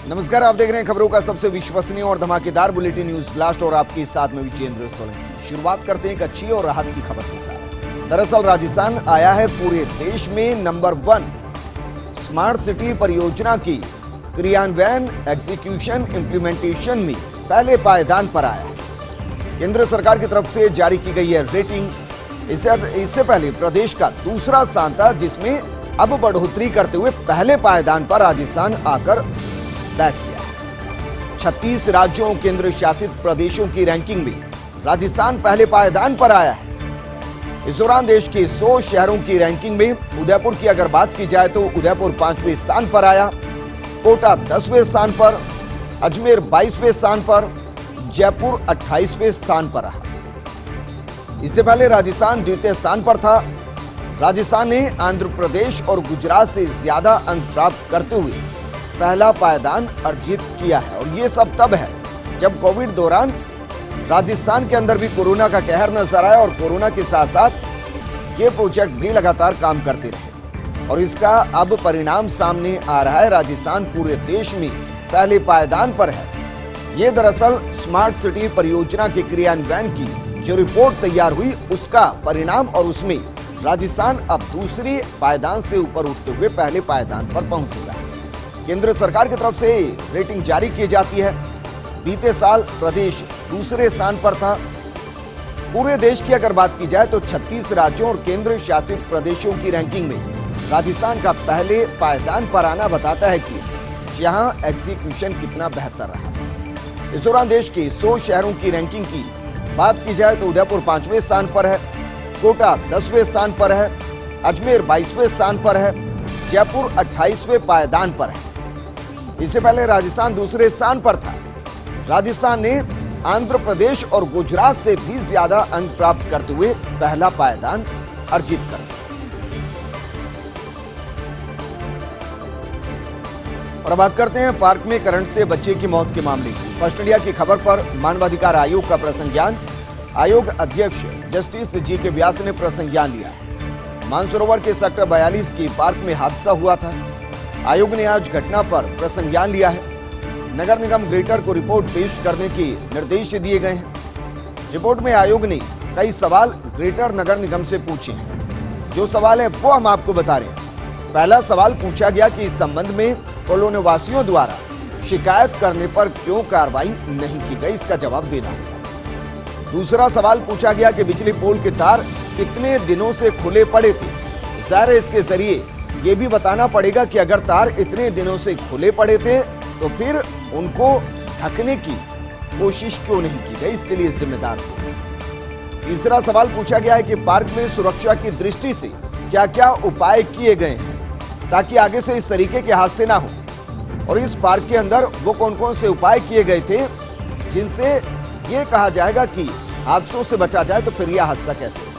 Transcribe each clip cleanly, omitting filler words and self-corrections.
नमस्कार, आप देख रहे हैं खबरों का सबसे विश्वसनीय और धमाकेदार बुलेटिन न्यूज ब्लास्ट और आपके साथ में विजेंद्र सोलंकी। शुरुआत करते हैं एक अच्छी और राहत की खबर के साथ। दरअसल राजस्थान आया है पूरे देश में नंबर 1 स्मार्ट सिटी परियोजना की क्रियान्वयन एग्जीक्यूशन इंप्लीमेंटेशन में पहले पायदान पर आया है। केंद्र सरकार की तरफ से जारी की गई है रेटिंग। इससे पहले प्रदेश का दूसरा स्थान था, जिसमें अब बढ़ोतरी करते हुए पहले पायदान पर राजस्थान आकर तय किया है। 36 राज्यों और केंद्र शासित प्रदेशों की रैंकिंग में राजस्थान पहले पायदान पर आया है। इस दौरान देश के 100 शहरों की रैंकिंग में उदयपुर की अगर बात की जाए तो उदयपुर 5वें स्थान पर आया, कोटा 10वें स्थान पर, अजमेर 22वें स्थान पर, जयपुर 28वें स्थान पर रहा। इससे पहले राजस्थान द्वितीय स्थान पर था। राजस्थान ने आंध्र प्रदेश और गुजरात से ज्यादा अंक प्राप्त करते हुए पहला पायदान अर्जित किया है। और ये सब तब है जब कोविड दौरान राजस्थान के अंदर भी कोरोना का कहर नजर आया और कोरोना के साथ साथ ये प्रोजेक्ट भी लगातार काम करते रहे और इसका अब परिणाम सामने आ रहा है। राजस्थान पूरे देश में पहले पायदान पर है। ये दरअसल स्मार्ट सिटी परियोजना के क्रियान्वयन की जो रिपोर्ट तैयार हुई उसका परिणाम, और उसमें राजस्थान अब दूसरे पायदान से ऊपर उठते हुए पहले पायदान पर पहुंच चुका है। केंद्र सरकार की तरफ से रेटिंग जारी की जाती है। बीते साल प्रदेश दूसरे स्थान पर था। पूरे देश की अगर बात की जाए तो 36 राज्यों और केंद्र शासित प्रदेशों की रैंकिंग में राजस्थान का पहले पायदान पर आना बताता है कि यहां एग्जीक्यूशन कितना बेहतर रहा। इस दौरान देश के 100 शहरों की रैंकिंग की बात की जाए तो उदयपुर 5वें स्थान पर है, कोटा 10वें स्थान पर है, अजमेर 22वें स्थान पर है, जयपुर 28वें पायदान पर है। इससे पहले राजस्थान दूसरे स्थान पर था। राजस्थान ने आंध्र प्रदेश और गुजरात से भी ज्यादा अंक प्राप्त करते हुए पहला पायदान अर्जित कर लिया। और बात करते हैं पार्क में करंट से बच्चे की मौत के मामले की। फर्स्ट इंडिया की खबर पर मानवाधिकार आयोग का प्रसंज्ञान। आयोग अध्यक्ष जस्टिस जी.के. व्यास ने प्रसंज्ञान लिया। मानसरोवर के सेक्टर 42 की पार्क में हादसा हुआ था। आयोग ने आज घटना पर प्रसंज्ञान लिया है। नगर निगम ग्रेटर को रिपोर्ट पेश करने के निर्देश दिए गए हैं। रिपोर्ट में आयोग ने कई सवाल ग्रेटर नगर निगम से पूछे हैं। जो सवाल है वो हम आपको बता रहे हैं। पहला सवाल पूछा गया कि इस संबंध में कॉलोनी वासियों द्वारा शिकायत करने पर क्यों कार्रवाई नहीं की गई, इसका जवाब देना होगा। दूसरा सवाल पूछा गया कि बिजली पोल के तार कितने दिनों से खुले पड़े थे। जाहिर है इसके जरिए ये भी बताना पड़ेगा कि अगर तार इतने दिनों से खुले पड़े थे तो फिर उनको ढकने की कोशिश क्यों नहीं की गई, इसके लिए जिम्मेदार हो। तीसरा सवाल पूछा गया है कि पार्क में सुरक्षा की दृष्टि से क्या क्या उपाय किए गए हैं ताकि आगे से इस तरीके के हादसे ना हो, और इस पार्क के अंदर वो कौन कौन से उपाय किए गए थे जिनसे ये कहा जाएगा कि हादसों से बचा जाए, तो फिर यह हादसा कैसे होगा।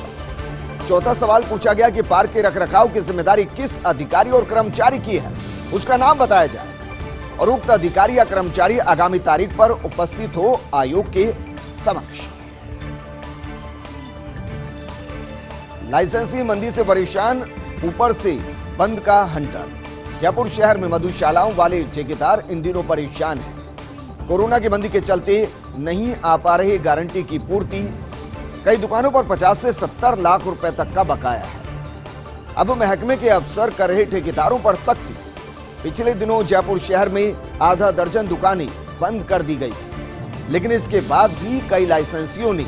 चौथा सवाल पूछा गया कि पार्क के रखरखाव की जिम्मेदारी किस अधिकारी और कर्मचारी की है, उसका नाम बताया जाए और उक्त अधिकारी या कर्मचारी आगामी तारीख पर उपस्थित हो आयोग के समक्ष। लाइसेंसी मंदी से परेशान, ऊपर से बंद का हंटर। जयपुर शहर में मधुशालाओं वाले ठेकेदार इन दिनों परेशान हैं। कोरोना की बंदी के चलते नहीं आ पा रही गारंटी की पूर्ति। कई दुकानों पर 50 से 70 लाख रुपए तक का बकाया है। अब महकमे के अफसर कर रहे ठेकेदारों पर सख्ती। पिछले दिनों जयपुर शहर में आधा दर्जन दुकानें बंद कर दी गई थी, लेकिन इसके बाद भी कई लाइसेंसियों ने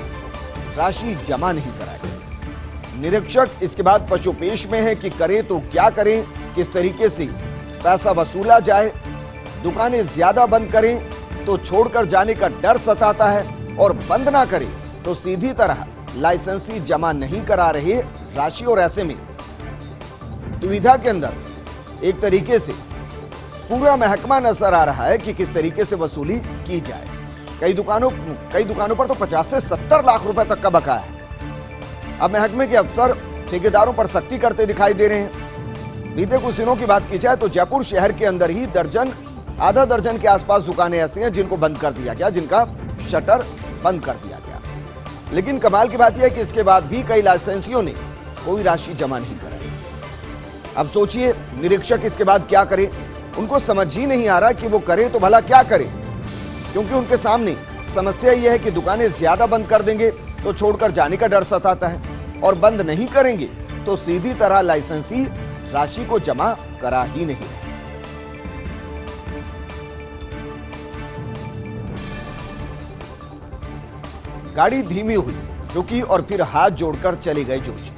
राशि जमा नहीं कराई। निरीक्षक इसके बाद पशुपेश में है कि करें तो क्या करें, किस तरीके से पैसा वसूला जाए। दुकानें ज्यादा बंद करें तो छोड़कर जाने का डर सताता है, और बंद ना करें तो सीधी तरह लाइसेंसी जमा नहीं करा रहे राशि। और ऐसे में दुविधा के अंदर एक तरीके से पूरा महकमा नजर आ रहा है कि किस तरीके से वसूली की जाए। कई दुकानों पर तो 50 से 70 लाख रुपए तक का बकाया है। अब महकमे के अफसर ठेकेदारों पर सख्ती करते दिखाई दे रहे हैं। बीते कुछ दिनों की बात की जाए तो जयपुर शहर के अंदर ही आधा दर्जन के आसपास दुकानें ऐसी हैं जिनको बंद कर दिया गया, जिनका शटर बंद कर दिया गया। लेकिन कमाल की बात यह है कि इसके बाद भी कई लाइसेंसियों ने कोई राशि जमा नहीं कराई। अब सोचिए निरीक्षक इसके बाद क्या करे। उनको समझ ही नहीं आ रहा कि वो करे तो भला क्या करे, क्योंकि उनके सामने समस्या यह है कि दुकानें ज्यादा बंद कर देंगे तो छोड़कर जाने का डर सताता है, और बंद नहीं करेंगे तो सीधी तरह लाइसेंसी राशि को जमा करा ही नहीं। गाड़ी धीमी हुई, रुकी और फिर हाथ जोड़कर चले गए जोशी।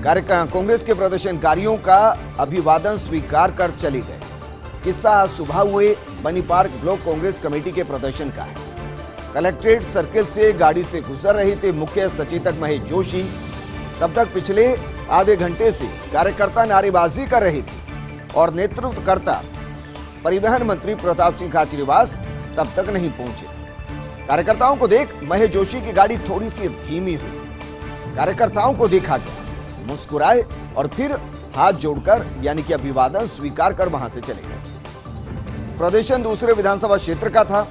कांग्रेस के प्रदर्शनकारियों का अभिवादन स्वीकार कर चले गए। किस्सा आज सुबह हुए बनी पार्क ब्लॉक कांग्रेस कमेटी के प्रदर्शन का है। कलेक्ट्रेट सर्किल से गाड़ी से गुजर रहे थे मुख्य सचेतक महेश जोशी। तब तक पिछले आधे घंटे से कार्यकर्ता नारेबाजी कर रहे थे और नेतृत्वकर्ता परिवहन मंत्री प्रताप सिंह खाचरियावास तब तक नहीं पहुंचे। कार्यकर्ताओं को देख महेश जोशी की गाड़ी थोड़ी सी धीमी हुई। कार्यकर्ताओं को देखा गया, मुस्कुराए और फिर हाथ जोड़कर यानी कि अभिवादन स्वीकार कर वहां से चले गए। प्रदर्शन दूसरे विधानसभा क्षेत्र का था,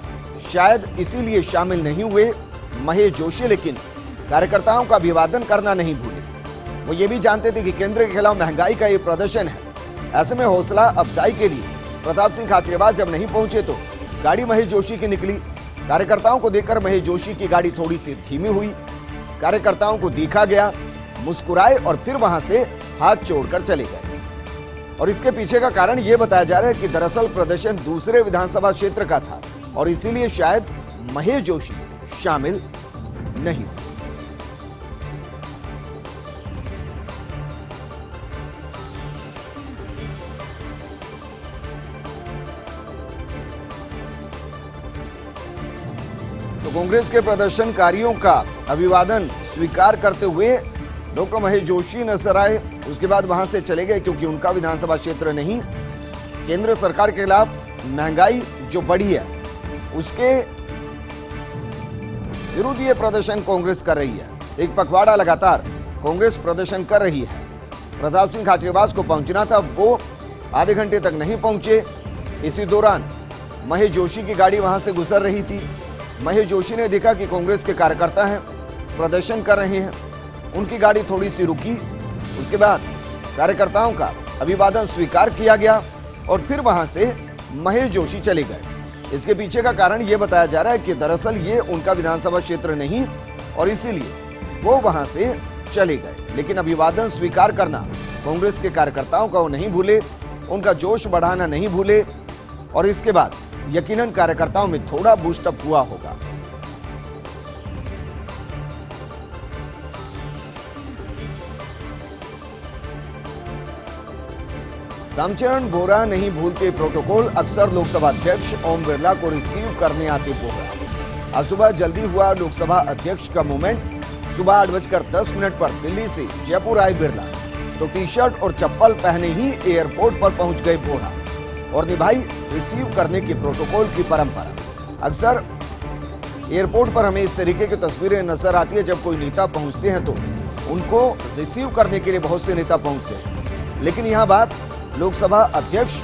शायद इसीलिए शामिल नहीं हुए महेश जोशी, लेकिन कार्यकर्ताओं का अभिवादन करना नहीं भूले। वो ये भी जानते थे कि केंद्र के खिलाफ महंगाई का ये प्रदर्शन है। ऐसे में हौसला अफजाई के लिए प्रताप सिंह खाचरियावास जब नहीं पहुंचे तो गाड़ी महेश जोशी की निकली। कार्यकर्ताओं को देखकर महेश जोशी की गाड़ी थोड़ी सी धीमी हुई। कार्यकर्ताओं को देखा गया, मुस्कुराए और फिर वहां से हाथ जोड़कर चले गए। और इसके पीछे का कारण यह बताया जा रहा है कि दरअसल प्रदर्शन दूसरे विधानसभा क्षेत्र का था और इसीलिए शायद महेश जोशी शामिल नहीं। तो कांग्रेस के प्रदर्शनकारियों का अभिवादन स्वीकार करते हुए डॉक्टर महेश जोशी नजर आए। उसके बाद वहां से चले गए क्योंकि उनका विधानसभा क्षेत्र नहीं। केंद्र सरकार के खिलाफ महंगाई जो बढ़ी है उसके विरुद्ध ये प्रदर्शन कांग्रेस कर रही है। एक पखवाड़ा लगातार कांग्रेस प्रदर्शन कर रही है। प्रताप सिंह खाचरियावास को पहुंचना था, वो आधे घंटे तक नहीं पहुंचे। इसी दौरान महेश जोशी की गाड़ी वहां से गुजर रही थी। महेश जोशी ने देखा कि कांग्रेस के कार्यकर्ता हैं, प्रदर्शन कर रहे हैं। उनकी गाड़ी थोड़ी सी रुकी। उसके बाद कार्यकर्ताओं का अभिवादन स्वीकार किया गया और फिर वहां से महेश जोशी चले गए। इसके पीछे का कारण यह बताया जा रहा है कि दरअसल ये उनका विधानसभा क्षेत्र नहीं और इसीलिए वो वहां से चले गए। लेकिन अभिवादन स्वीकार करना कांग्रेस के कार्यकर्ताओं का वो नहीं भूले, उनका जोश बढ़ाना नहीं भूले और इसके बाद यकीनन कार्यकर्ताओं में थोड़ा बूस्टअप हुआ होगा। रामचरण बोहरा नहीं भूलते प्रोटोकॉल, अक्सर लोकसभा अध्यक्ष ओम बिरला को रिसीव करने आते बोहरा। आज सुबह जल्दी हुआ लोकसभा अध्यक्ष का मूवमेंट। सुबह 8:10 पर दिल्ली से जयपुर आए बिरला तो टी शर्ट और चप्पल पहने ही एयरपोर्ट पर पहुंच गए बोहरा और निभाई रिसीव करने की प्रोटोकॉल की परंपरा। अक्सर एयरपोर्ट पर हमें इस तरीके की तस्वीरें नजर आती है, जब कोई नेता पहुंचते हैं तो उनको रिसीव करने के लिए बहुत से नेता पहुंचते हैं। लेकिन यहां बात लोकसभा अध्यक्ष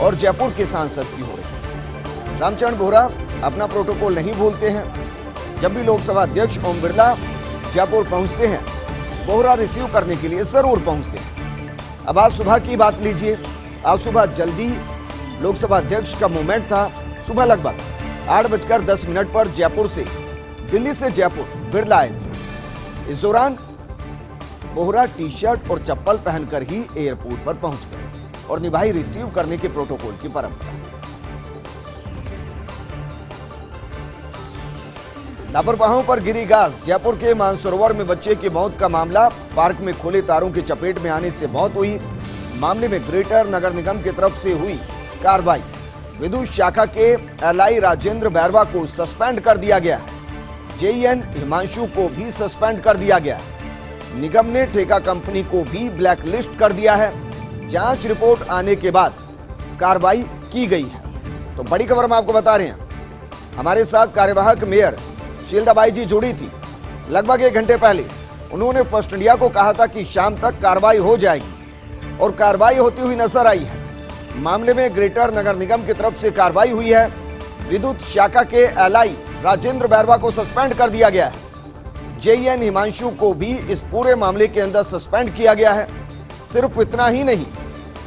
और जयपुर के सांसद की हो रही है। रामचरण बोहरा अपना प्रोटोकॉल नहीं भूलते हैं। जब भी लोकसभा अध्यक्ष ओम बिरला जयपुर पहुंचते हैं, बोहरा रिसीव करने के लिए जरूर पहुंचते हैं। अब आज सुबह की बात लीजिए। आज सुबह जल्दी लोकसभा अध्यक्ष का मूवमेंट था। सुबह लगभग 8:10 पर जयपुर से दिल्ली से जयपुर बिरला आए थे। इस दौरान बोहरा टी शर्ट और चप्पल पहनकर ही एयरपोर्ट पर पहुंच गए और निभाई रिसीव करने के प्रोटोकॉल की परंपरा। लापरवाहों पर गिरी घास। जयपुर के मानसरोवर में बच्चे की मौत का मामला। पार्क में खुले तारों की चपेट में आने से मौत हुई। मामले में ग्रेटर नगर निगम की तरफ से हुई कार्रवाई। विद्युत शाखा के एलआई राजेंद्र बैरवा को सस्पेंड कर दिया गया। जेईएन हिमांशु को भी सस्पेंड कर दिया गया। निगम ने ठेका कंपनी को भी ब्लैकलिस्ट कर दिया है। जांच रिपोर्ट आने के बाद कार्रवाई की गई है। तो बड़ी खबर हम आपको बता रहे हैं। हमारे साथ कार्यवाहक मेयर शीलदाबाई जी जुड़ी थी। लगभग 1 घंटे पहले उन्होंने फर्स्ट इंडिया को कहा था कि शाम तक कार्रवाई हो जाएगी और कार्रवाई होती हुई नजर आई है। मामले में ग्रेटर नगर निगम की तरफ से कार्रवाई हुई है। विद्युत शाखा के एलआई राजेंद्र बैरवा को सस्पेंड कर दिया गया है। जेईएन हिमांशु को भी इस पूरे मामले के अंदर सस्पेंड किया गया है। सिर्फ इतना ही नहीं,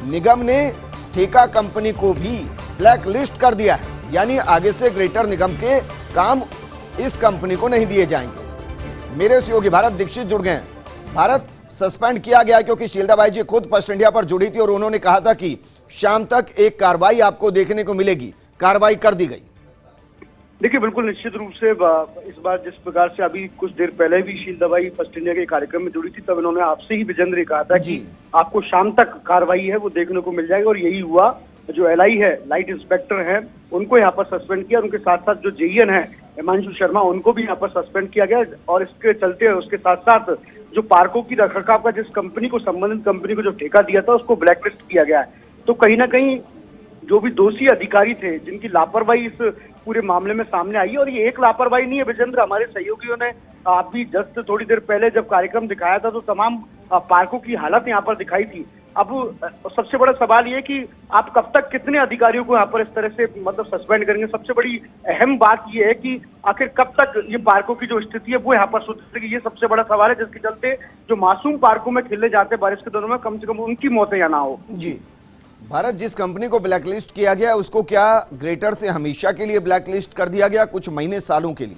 निगम ने ठेका कंपनी को भी ब्लैक लिस्ट कर दिया है, यानी आगे से ग्रेटर निगम के काम इस कंपनी को नहीं दिए जाएंगे। मेरे सहयोगी भारत दीक्षित जुड़ गए हैं। भारत, सस्पेंड किया गया क्योंकि शीलदाबाई जी खुद फर्स्ट इंडिया पर जुड़ी थी और उन्होंने कहा था कि शाम तक एक कार्रवाई आपको देखने को मिलेगी, कार्रवाई कर दी गई। देखिए, बिल्कुल निश्चित रूप से इस बार जिस प्रकार से अभी कुछ देर पहले भी शीलदाबाई फर्स्ट इंडिया के कार्यक्रम में जुड़ी थी, तब इन्होंने आपसे ही विजेंद्र ने कहा था कि आपको शाम तक कार्रवाई है वो देखने को मिल जाएगी, और यही हुआ। जो एलआई है, लाइट इंस्पेक्टर हैं, उनको यहाँ पर सस्पेंड किया। उनके साथ साथ जो जेईएन है हिमांशु शर्मा, उनको भी यहाँ पर सस्पेंड किया गया। और इसके चलते उसके साथ साथ जो पार्कों की रखरखाव का जिस कंपनी को, संबंधित कंपनी को जो ठेका दिया था, उसको ब्लैकलिस्ट किया गया है। तो कहीं ना कहीं जो भी दोषी अधिकारी थे, जिनकी लापरवाही इस पूरे मामले में सामने आई है, और ये एक लापरवाही नहीं है विजेंद्र, हमारे सहयोगियों ने अभी जस्ट थोड़ी देर पहले जब कार्यक्रम दिखाया था तो तमाम पार्कों की हालत यहाँ पर दिखाई थी। अब सबसे बड़ा सवाल ये कि आप कब तक कितने अधिकारियों को यहाँ पर इस तरह से मतलब सस्पेंड करेंगे। सबसे बड़ी अहम बात ये है कि आखिर कब तक ये पार्कों की जो स्थिति है वो यहाँ पर सुधरेगी, ये सबसे बड़ा सवाल है, जिसके चलते जो मासूम पार्कों में खेलने जाते बारिश के दिनों में कम से कम उनकी मौतें या ना हो। जी भारत, जिस कंपनी को ब्लैकलिस्ट किया गया उसको क्या ग्रेटर से हमेशा के लिए ब्लैकलिस्ट कर दिया गया, कुछ महीने सालों के लिए?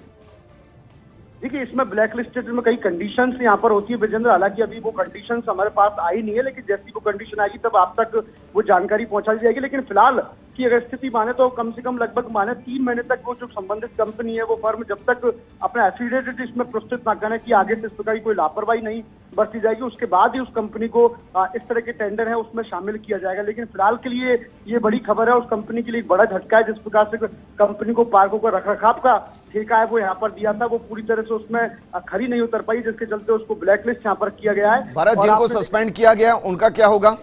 देखिए, इसमें ब्लैक लिस्टेड में कई कंडीशंस यहाँ पर होती है विजेंद्र, हालांकि अभी वो कंडीशंस हमारे पास आई नहीं है, लेकिन जैसी वो कंडीशन आएगी तब आप तक वो जानकारी पहुंचा दी जाएगी। लेकिन फिलहाल की अगर स्थिति माने तो कम से कम लगभग माने 3 महीने तक वो जो संबंधित कंपनी है, वो फर्म जब तक अपना एफिडेविट इसमें प्रस्तुत ना करें कि आगे से इस प्रकार की कोई लापरवाही नहीं बरती जाएगी, उसके बाद ही उस कंपनी को इस तरह के टेंडर है उसमें शामिल किया जाएगा। लेकिन फिलहाल के लिए ये बड़ी खबर है, उस कंपनी के लिए एक बड़ा झटका है। जिस प्रकार से कंपनी को पार्कों का रखरखाव का ठेका है वो यहाँ पर दिया था, वो पूरी तरह से उसमें खरी नहीं उतर पाई, जिसके चलते उसको ब्लैकलिस्ट यहाँ पर किया गया है। भारत, जिनको सस्पेंड किया गया उनका क्या होगा?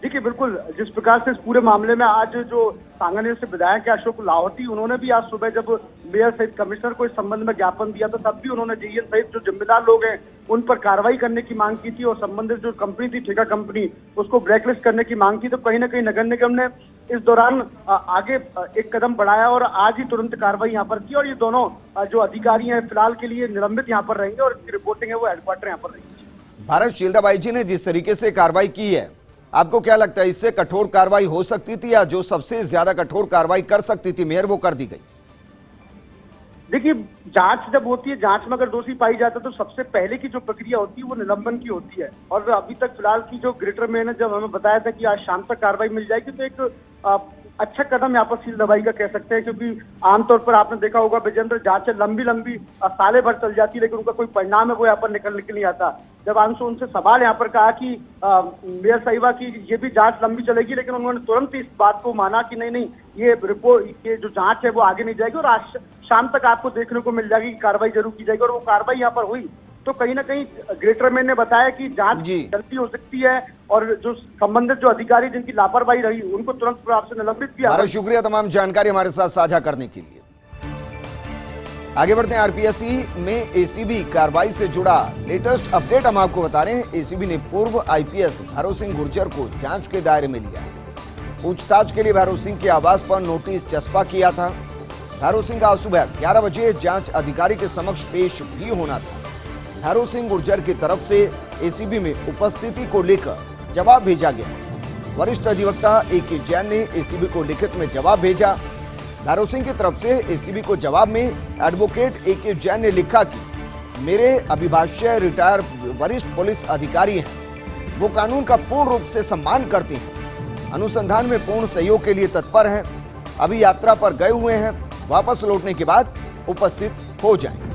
देखिए, बिल्कुल जिस प्रकार से इस पूरे मामले में आज जो सांगानेर से विधायक है अशोक लाहौटी, उन्होंने भी आज सुबह जब मेयर सहित कमिश्नर को इस संबंध में ज्ञापन दिया था, तब भी उन्होंने जेईएन सहित जो जिम्मेदार लोग हैं उन पर कार्रवाई करने की मांग की थी, और संबंधित जो कंपनी थी ठेका कंपनी, उसको ब्लैकलिस्ट करने की मांग की। तो कहीं ना कहीं नगर निगम ने इस दौरान आगे एक कदम बढ़ाया और आज ही तुरंत कार्रवाई यहाँ पर की, और ये दोनों जो अधिकारी हैं फिलहाल के लिए निलंबित यहाँ पर रहेंगे, और इनकी रिपोर्टिंग है वो हेडक्वार्टर यहाँ पर रहेगी। भारत, शीलदाबाई जी ने जिस तरीके से कार्रवाई की है, आपको क्या लगता है इससे कठोर कार्रवाई हो सकती थी, या जो सबसे ज्यादा कठोर कार्रवाई कर सकती थी मेयर वो कर दी गई? देखिए, जांच जब होती है, जांच में अगर दोषी पाई जाता है तो सबसे पहले की जो प्रक्रिया होती है वो निलंबन की होती है। और अभी तक फिलहाल की जो ग्रेटर मेयर ने जब हमें बताया था कि आज शाम तक कार्रवाई मिल जाएगी, तो एक अच्छा कदम यहाँ पर शीलदाबाई का कह सकते हैं, क्योंकि आमतौर पर आपने देखा होगा विजेंद्र, जांचें लंबी साले भर चल जाती है, लेकिन उनका कोई परिणाम है वो यहाँ पर निकल नहीं आता। जब आंसू उनसे सवाल यहाँ पर कहा कि मेयर साहिबा की ये भी जांच लंबी चलेगी, लेकिन उन्होंने तुरंत इस बात को माना कि नहीं, ये रिपोर्ट, ये जो जांच है वो आगे नहीं जाएगी, और आज शाम तक आपको देखने को मिल जाएगी, कार्रवाई जरूर की जाएगी। और वो कार्रवाई यहाँ पर हुई तो कहीं ना कहीं ग्रेटर मेयर ने बताया कि जांच जल्दी हो सकती है, और जो संबंधित जो अधिकारी जिनकी लापरवाही रही उनको तुरंत प्रभाव से निलंबित किया। बहुत शुक्रिया तमाम जानकारी हमारे साथ साझा करने के लिए। आगे बढ़ते हैं, आरपीएससी में एसीबी कार्रवाई से जुड़ा लेटेस्ट अपडेट हम आपको बता रहे हैं। एसीबी ने पूर्व आईपीएस भैरव सिंह गुर्जर को जांच के दायरे में लिया है। पूछताछ के लिए भैरव सिंह के आवास पर नोटिस चस्पा किया था। भैरव सिंह का सुबह 11 बजे जांच अधिकारी के समक्ष पेश भी होना था। भैरव सिंह गुर्जर की तरफ से एसीबी में उपस्थिति को लेकर जवाब भेजा गया। वरिष्ठ अधिवक्ता ए.के. जैन ने एसीबी को लिखित में जवाब भेजा। भैरव सिंह की तरफ से एसीबी को जवाब में एडवोकेट ए.के. जैन ने लिखा कि मेरे अभिभाष्य रिटायर वरिष्ठ पुलिस अधिकारी हैं, वो कानून का पूर्ण रूप से सम्मान करते हैं, अनुसंधान में पूर्ण सहयोग के लिए तत्पर हैं, अभी यात्रा पर गए हुए हैं, वापस लौटने के बाद उपस्थित हो जाएंगे।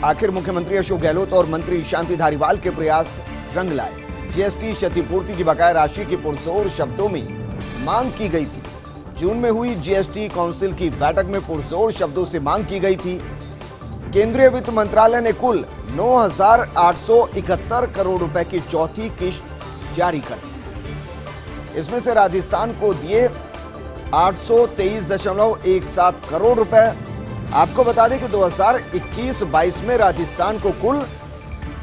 आखिर मुख्यमंत्री अशोक गहलोत और मंत्री शांति धारीवाल के प्रयास रंग लाए। जीएसटी क्षतिपूर्ति की बकाया राशि की पुरजोर शब्दों में मांग की गई थी। जून में हुई जीएसटी काउंसिल की बैठक में पुरजोर शब्दों से मांग की गई थी। केंद्रीय वित्त मंत्रालय ने कुल 9,871 करोड़ रुपए की चौथी किश्त जारी कर दी। इसमें से राजस्थान को दिए 823.17 करोड़ रुपए। आपको बता दें कि 2021-22 में राजस्थान को कुल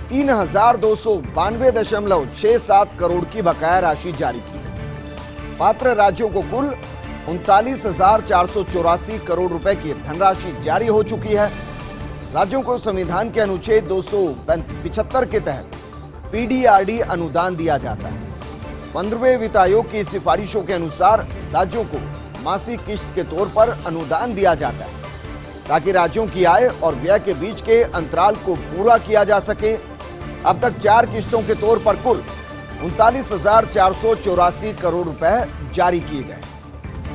3,292.67 करोड़ की बकाया राशि जारी की। पात्र राज्यों को कुल 39,484 करोड़ रुपए की धनराशि जारी हो चुकी है। राज्यों को संविधान के अनुच्छेद 275 के तहत पीडीआरडी अनुदान दिया जाता है। 15वें वित्त आयोग की सिफारिशों के अनुसार राज्यों को मासिक किस्त के तौर पर अनुदान दिया जाता है ताकि राज्यों की आय और व्यय के बीच के अंतराल को पूरा किया जा सके। अब तक 4 किस्तों के तौर पर कुल 39,484 करोड़ रुपए जारी किए गए।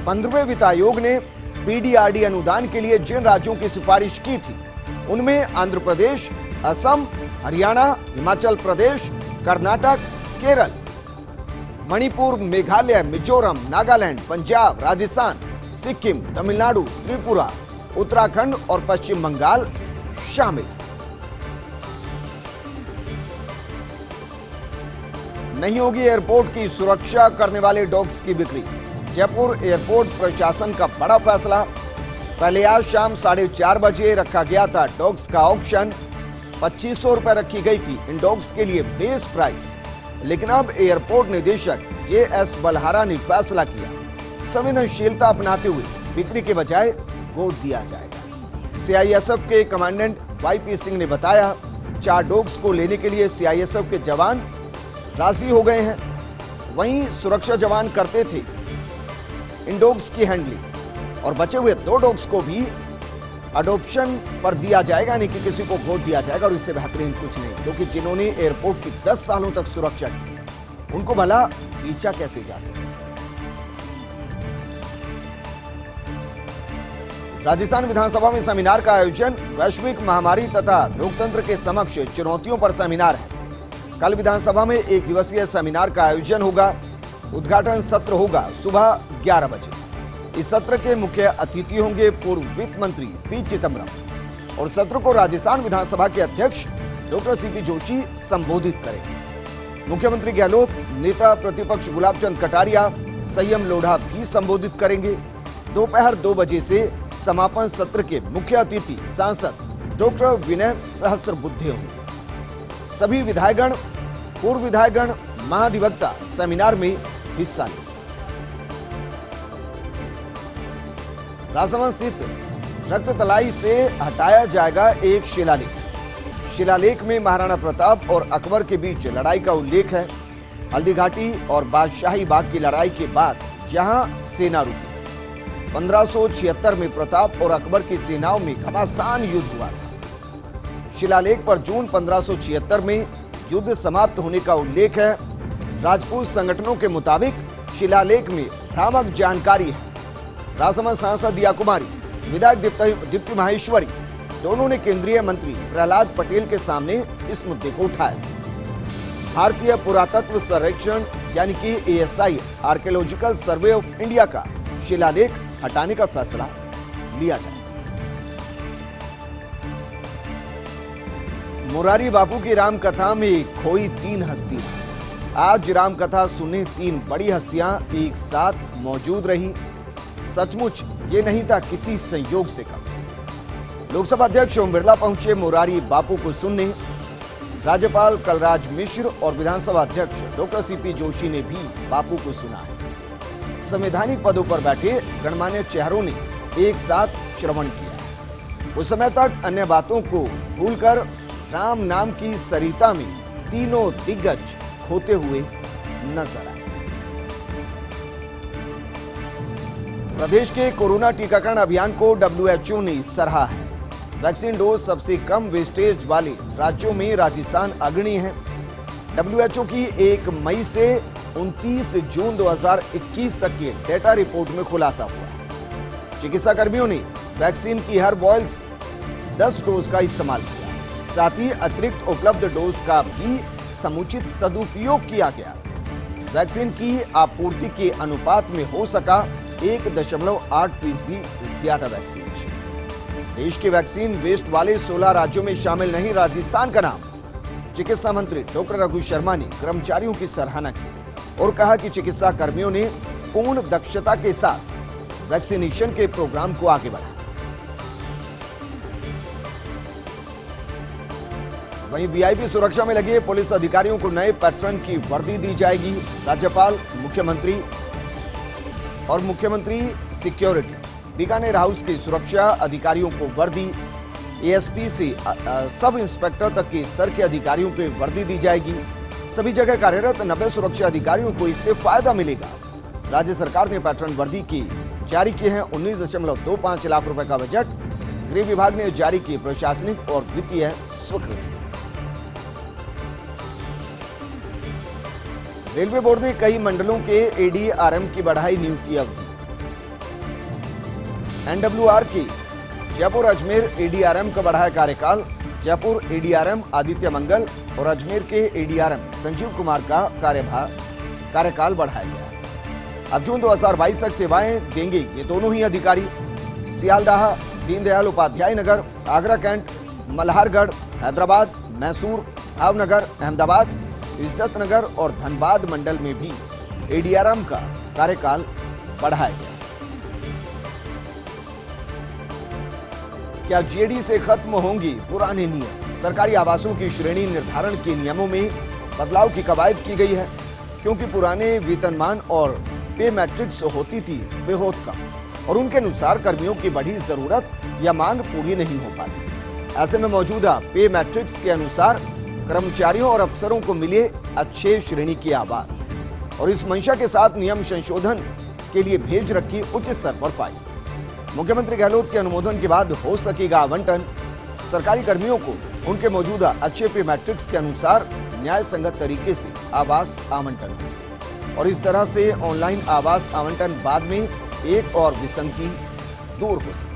15वें वित्त आयोग ने पीडीआरडी अनुदान के लिए जिन राज्यों की सिफारिश की थी उनमें आंध्र प्रदेश, असम, हरियाणा, हिमाचल प्रदेश, कर्नाटक, केरल, मणिपुर, मेघालय, मिजोरम, नागालैंड, पंजाब, राजस्थान, सिक्किम, तमिलनाडु, त्रिपुरा, उत्तराखंड और पश्चिम बंगाल शामिल। नहीं होगी एयरपोर्ट की सुरक्षा करने वाले डॉग्स की बिक्री। जयपुर एयरपोर्ट प्रशासन का बड़ा फैसला। पहले आज शाम 4:30 बजे रखा गया था डॉग्स का ऑक्शन। 2500 रुपए रखी गई थी इन डॉग्स के लिए बेस प्राइस, लेकिन अब एयरपोर्ट निदेशक JS बलहारा ने फैसला किया, संवेदनशीलता अपनाते हुए बिक्री के बजाय गोद दिया जाएगा। CISF के कमांडेंट YP सिंह ने बताया, 4 डॉग्स को लेने के लिए CISF के जवान राजी हो गए हैं। वहीं सुरक्षा जवान करते थे इन डॉग्स की हैंडलिंग और बचे हुए 2 डॉग्स को भी अडॉप्शन पर दिया जाएगा, यानी कि किसी को गोद दिया जाएगा। और इससे बेहतरीन कुछ नहीं, क्योंकि जिन्होंने एयरपोर्ट की 10 सालों तक सुरक्षा की उनको भला पीछा कैसे जा सकता है। राजस्थान विधानसभा में सेमिनार का आयोजन। वैश्विक महामारी तथा लोकतंत्र के समक्ष चुनौतियों पर सेमिनार है। कल विधानसभा में 1 दिवसीय सेमिनार का आयोजन होगा। उद्घाटन सत्र होगा सुबह 11 बजे। इस सत्र के मुख्य अतिथि होंगे पूर्व वित्त मंत्री P चिदम्बरम और सत्र को राजस्थान विधानसभा के अध्यक्ष डॉक्टर CP जोशी संबोधित करेंगे। मुख्यमंत्री गहलोत, नेता प्रतिपक्ष गुलाब चंद कटारिया, संयम लोढ़ा भी संबोधित करेंगे। दोपहर 2 बजे से समापन सत्र के मुख्य अतिथि सांसद डॉक्टर विनय सहस्त्रबुद्धे होंगे। सभी विधायकगण, पूर्व विधायकगण, महाधिवक्ता सेमिनार में हिस्सा लेंगे। राजसमंद स्थित रक्ततलाई से हटाया जाएगा एक शिलालेख। शिलालेख में महाराणा प्रताप और अकबर के बीच लड़ाई का उल्लेख है। हल्दी घाटी और बादशाही बाग की लड़ाई के बाद यहां सेना रुकी। 1576 में प्रताप और अकबर की सेनाओं में घमासान युद्ध हुआ था। शिलालेख पर जून 1576 में युद्ध समाप्त होने का उल्लेख है। राजपूत संगठनों के मुताबिक शिलालेख में भ्रामक जानकारी है। राजसमंद सांसद दिया कुमारी, विधायक दीप्ति माहेश्वरी दोनों ने केंद्रीय मंत्री प्रहलाद पटेल के सामने इस मुद्दे को उठाया। भारतीय पुरातत्व सर्वेक्षण यानी कि ASI archaeological survey of India का शिलालेख हटाने का फैसला लिया जाए। मोरारी बापू की रामकथा में खोई 3 हस्तियां। आज रामकथा सुनने 3 बड़ी हस्तियां एक साथ मौजूद रही। सचमुच ये नहीं था किसी संयोग से कम। लोकसभा अध्यक्ष ओम बिरला पहुंचे मोरारी बापू को सुनने। राज्यपाल कलराज मिश्र और विधानसभा अध्यक्ष डॉक्टर CP जोशी ने भी बापू को सुना है। संवैधानिक पदों पर बैठे गणमान्य चेहरों ने एक साथ श्रवण किया। उस समय तक अन्य बातों को भूलकर राम नाम की सरिता में तीनों दिग्गज खोते हुए नजर आए। प्रदेश के कोरोना टीकाकरण अभियान को WHO ने सराहा है। वैक्सीन डोज सबसे कम वेस्टेज वाले राज्यों में राजस्थान अग्रणी है। WHO की 1 मई से 29 जून 2021 तक के डेटा रिपोर्ट में खुलासा हुआ है। चिकित्सा कर्मियों ने वैक्सीन की हर वॉयल्स 10 डोज का इस्तेमाल किया। साथ ही अतिरिक्त उपलब्ध डोज का भी समुचित सदुपयोग किया गया। वैक्सीन की आपूर्ति के अनुपात में हो सका 1.8% ज्यादा वैक्सीनेशन। देश के वैक्सीन वेस्ट वाले 16 राज्यों में शामिल नहीं राजस्थान का नाम। चिकित्सा मंत्री डॉक्टर रघु शर्मा ने कर्मचारियों की सराहना की और कहा कि चिकित्सा कर्मियों ने पूर्ण दक्षता के साथ वैक्सीनेशन के प्रोग्राम को आगे बढ़ाया। वहीं VIP सुरक्षा में लगे पुलिस अधिकारियों को नए पैटर्न की वर्दी दी जाएगी। राज्यपाल, मुख्यमंत्री सिक्योरिटी, बीकानेर हाउस की सुरक्षा अधिकारियों को वर्दी, ASP से सब इंस्पेक्टर तक के स्तर के अधिकारियों को वर्दी दी जाएगी। सभी जगह कार्यरत 90 सुरक्षा अधिकारियों को इससे फायदा मिलेगा। राज्य सरकार ने पैटर्न वर्दी की जारी किए हैं 19.25 लाख रुपए का बजट। गृह विभाग ने जारी की प्रशासनिक और वित्तीय स्वीकृति। रेलवे बोर्ड ने कई मंडलों के एडीआरएम की बढ़ाई नियुक्ति अवधि। एनडब्ल्यूआर की जयपुर अजमेर एडीआरएम का बढ़ाया कार्यकाल। जयपुर एडीआरएम आदित्य मंगल और अजमेर के एडीआरएम संजीव कुमार का कार्यकाल बढ़ाया गया। अब जून 2022 तक सेवाएं देंगे ये दोनों ही अधिकारी। सियालदाह, दीनदयाल उपाध्याय नगर, आगरा कैंट, मल्हारगढ़, हैदराबाद, मैसूर, भावनगर, अहमदाबाद, इज्जत नगर और धनबाद मंडल में भी एडीआरएम का कार्यकाल बढ़ाया गया। क्या जीएडी से खत्म होंगी पुराने नियम? सरकारी आवासों की श्रेणी निर्धारण के नियमों में बदलाव की कवायद की गई है, क्योंकि पुराने वेतनमान और पे मैट्रिक्स होती थी बेहद कम और उनके अनुसार कर्मियों की बढ़ी जरूरत या मांग पूरी नहीं हो पाती। ऐसे में मौजूदा पे मैट्रिक्स के अनुसार कर्मचारियों और अफसरों को मिले अच्छे श्रेणी के आवास और इस मंशा के साथ नियम संशोधन के लिए भेज रखी उच्च स्तर पर फाइल। मुख्यमंत्री गहलोत के अनुमोदन के बाद हो सकेगा आवंटन। सरकारी कर्मियों को उनके मौजूदा अच्छे पे मैट्रिक्स के अनुसार न्याय संगत तरीके से आवास आवंटन और इस तरह से ऑनलाइन आवास आवंटन बाद में एक और विसंगति दूर हो सके।